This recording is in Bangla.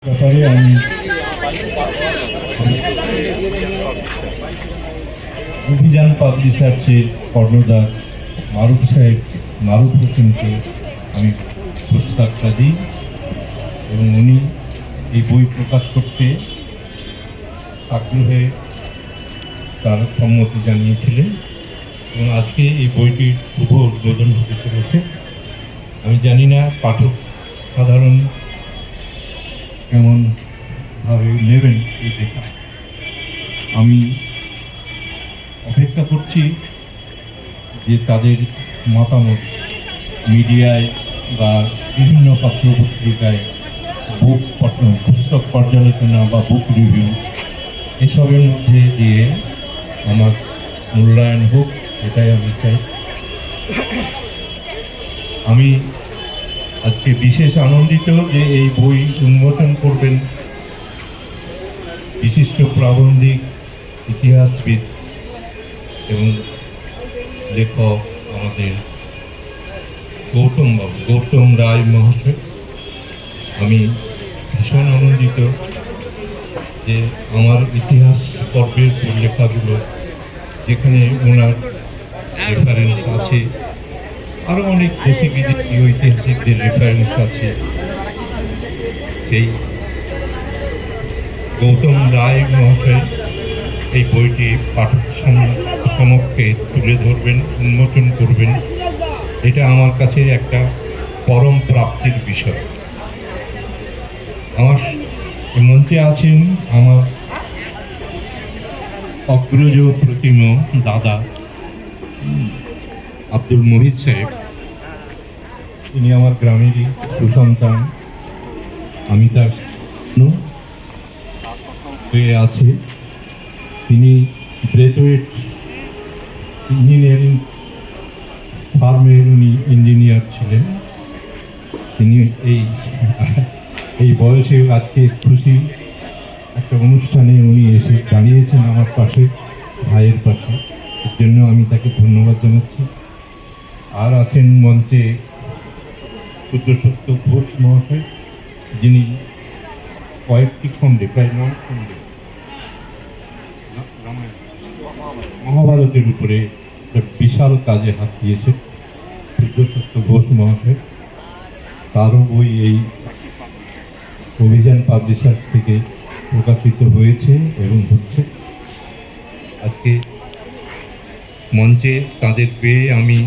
ব্যাপারে আমি অভিযান পাবলিশার্সের কর্ণধার মারুফ হোসেনকে আমি প্রস্তাবটা দিই এবং উনি এই বই প্রকাশ করতে আগ্রহে তার সম্মতি জানিয়েছিলেন এবং আজকে এই বইটির শুভ উদ্বোধন হতে চলেছে। আমি জানি না পাঠক সাধারণ কেমনভাবে নেবেন এই লেখা। আমি অপেক্ষা করছি যে তাদের মতামত মিডিয়ায় বা বিভিন্ন পত্র পত্রিকায় পুস্তক পর্যালোচনা বা বুক রিভিউ এসবের মধ্যে দিয়ে আমার মূল্যায়ন হোক, এটাই আমি চাই। আমি আজকে বিশেষ আনন্দিত যে এই বই উন্মোচন করবেন বিশিষ্ট প্রাবন্ধিক, ইতিহাসবিদ এবং লেখক আমাদের গৌতম রায় মহাশয়। আমি ভীষণ আনন্দিত যে আমার ইতিহাস পর্বের লেখাগুলো যেখানে ওনার রেফারেন্স আছে, আরও অনেক দেশি বিদেশি ঐতিহাসিকদের রেফারেন্স আছে, সেই গৌতম রায় মহাশয় এই বইটি পাঠক সমক্ষে তুলে ধরবেন, উন্মোচন করবেন। এটা আমার কাছে একটা পরম প্রাপ্তির বিষয়। আমার মঞ্চে আছেন আমার অগ্রজ প্রতিম দাদা আব্দুল মুহিত সাহেব। তিনি আমার গ্রামেরই সুসন্তান। আমি তার হয়ে আছে। তিনি গ্রাজুয়েট ইঞ্জিনিয়ারিং ফার্মের উনি ইঞ্জিনিয়ার ছিলেন। তিনি এই বয়সে আজকে খুশি একটা অনুষ্ঠানে উনি এসে দাঁড়িয়েছেন আমার পাশে, ভাইয়ের পাশে। এর জন্য আমি তাকে ধন্যবাদ জানাচ্ছি। আর আছেন মঞ্চে শুদ্ধসত্য ঘোষ মহাশয়, যিনি কয়েকটি খণ্ডে, প্রায় 9 খণ্ডে মহাভারতের উপরে একটা বিশাল কাজে হাত দিয়েছে শুদ্ধসত্য ঘোষ মহাশয়। তারও বই এই অভিযান পাবলিশার্স থেকে প্রকাশিত হয়েছে এবং হচ্ছে। আজকে মঞ্চে তাদের পেয়ে আমি